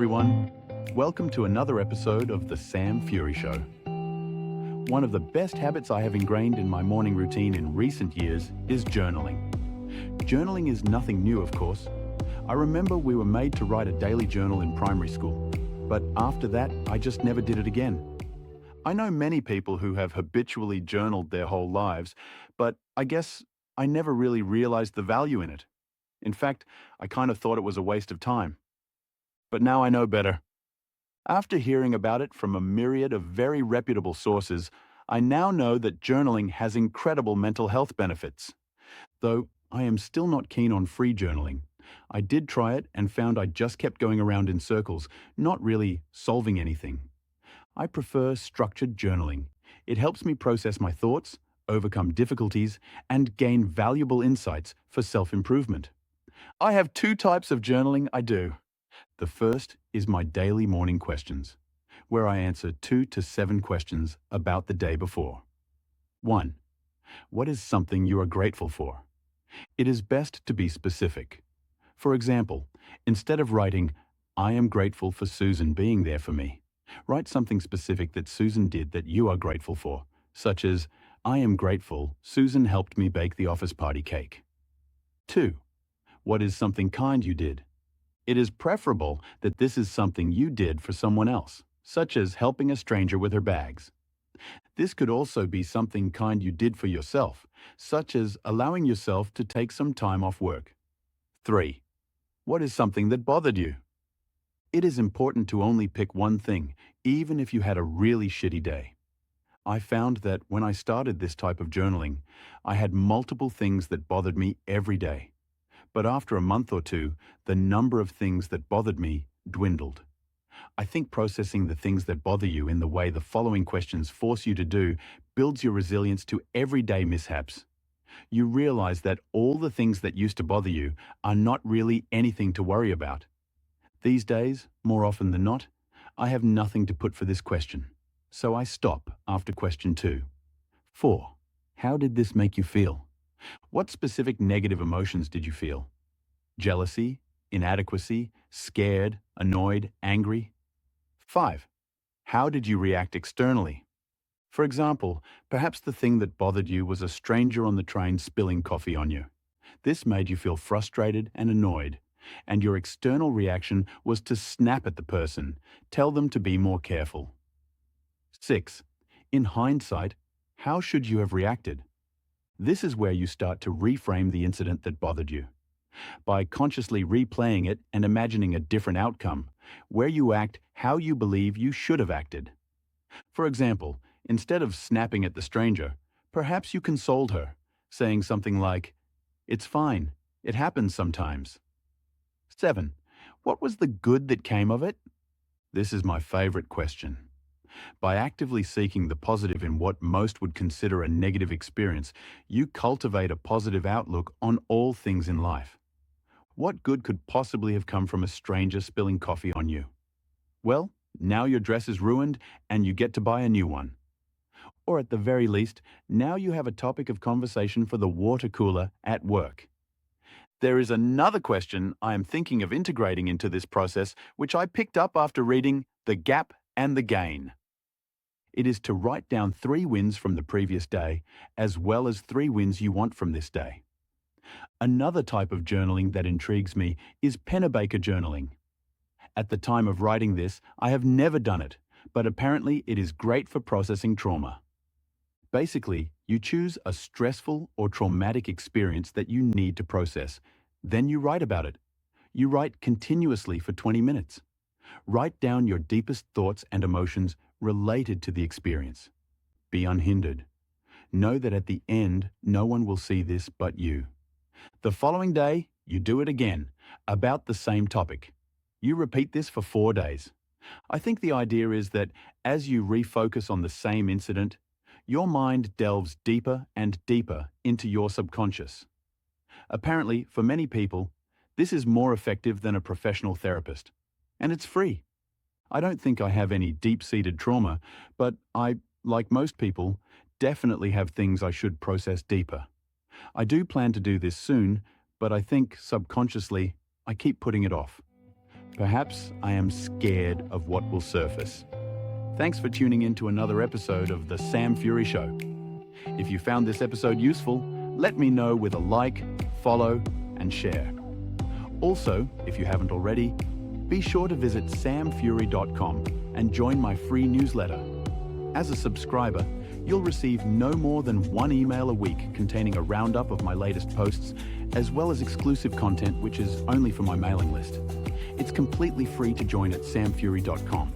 everyone. Welcome to another episode of The Sam Fury Show. One of the best habits I have ingrained in my morning routine in recent years is journaling. Journaling is nothing new, of course. I remember we were made to write a daily journal in primary school, but after that, I just never did it again. I know many people who have habitually journaled their whole lives, but I guess I never really realized the value in it. In fact, I kind of thought it was a waste of time. But now I know better. After hearing about it from a myriad of very reputable sources, I now know that journaling has incredible mental health benefits. Though I am still not keen on free journaling. I did try it and found I just kept going around in circles, not really solving anything. I prefer structured journaling. It helps me process my thoughts, overcome difficulties, and gain valuable insights for self-improvement. I have two types of journaling I do. The first is my daily morning questions, where I answer 2 to 7 questions about the day before. 1. What is something you are grateful for? It is best to be specific. For example, instead of writing, I am grateful for Susan being there for me, write something specific that Susan did that you are grateful for, such as, I am grateful Susan helped me bake the office party cake. 2. What is something kind you did? It is preferable that this is something you did for someone else, such as helping a stranger with her bags. This could also be something kind you did for yourself, such as allowing yourself to take some time off work. 3. What is something that bothered you? It is important to only pick one thing, even if you had a really shitty day. I found that when I started this type of journaling, I had multiple things that bothered me every day. But after a month or two, the number of things that bothered me dwindled. I think processing the things that bother you in the way the following questions force you to do builds your resilience to everyday mishaps. You realize that all the things that used to bother you are not really anything to worry about. These days, more often than not, I have nothing to put for this question, so I stop after question 2. 4. How did this make you feel? What specific negative emotions did you feel? Jealousy, inadequacy, scared, annoyed, angry? 5. How did you react externally? For example, perhaps the thing that bothered you was a stranger on the train spilling coffee on you. This made you feel frustrated and annoyed, and your external reaction was to snap at the person, tell them to be more careful. 6. In hindsight, how should you have reacted? This is where you start to reframe the incident that bothered you. By consciously replaying it and imagining a different outcome, where you act how you believe you should have acted. For example, instead of snapping at the stranger, perhaps you consoled her, saying something like, "It's fine, it happens sometimes." 7. What was the good that came of it? This is my favorite question. By actively seeking the positive in what most would consider a negative experience, you cultivate a positive outlook on all things in life. What good could possibly have come from a stranger spilling coffee on you? Well, now your dress is ruined and you get to buy a new one. Or at the very least, now you have a topic of conversation for the water cooler at work. There is another question I am thinking of integrating into this process, which I picked up after reading The Gap and the Gain. It is to write down 3 wins from the previous day, as well as 3 wins you want from this day. Another type of journaling that intrigues me is Pennebaker journaling. At the time of writing this, I have never done it, but apparently it is great for processing trauma. Basically, you choose a stressful or traumatic experience that you need to process. Then you write about it. You write continuously for 20 minutes. Write down your deepest thoughts and emotions related to the experience. Be unhindered. Know that at the end, no one will see this but you. The following day, you do it again, about the same topic. You repeat this for 4 days. I think the idea is that as you refocus on the same incident, your mind delves deeper and deeper into your subconscious. Apparently, for many people, this is more effective than a professional therapist, and it's free. I don't think I have any deep-seated trauma, but I, like most people, definitely have things I should process deeper. I do plan to do this soon, but I think subconsciously I keep putting it off. Perhaps I am scared of what will surface. Thanks for tuning in to another episode of The Sam Fury Show. If you found this episode useful, let me know with a like, follow, and share. Also, if you haven't already, be sure to visit samfury.com and join my free newsletter. As a subscriber, you'll receive no more than one email a week containing a roundup of my latest posts, as well as exclusive content which is only for my mailing list. It's completely free to join at samfury.com.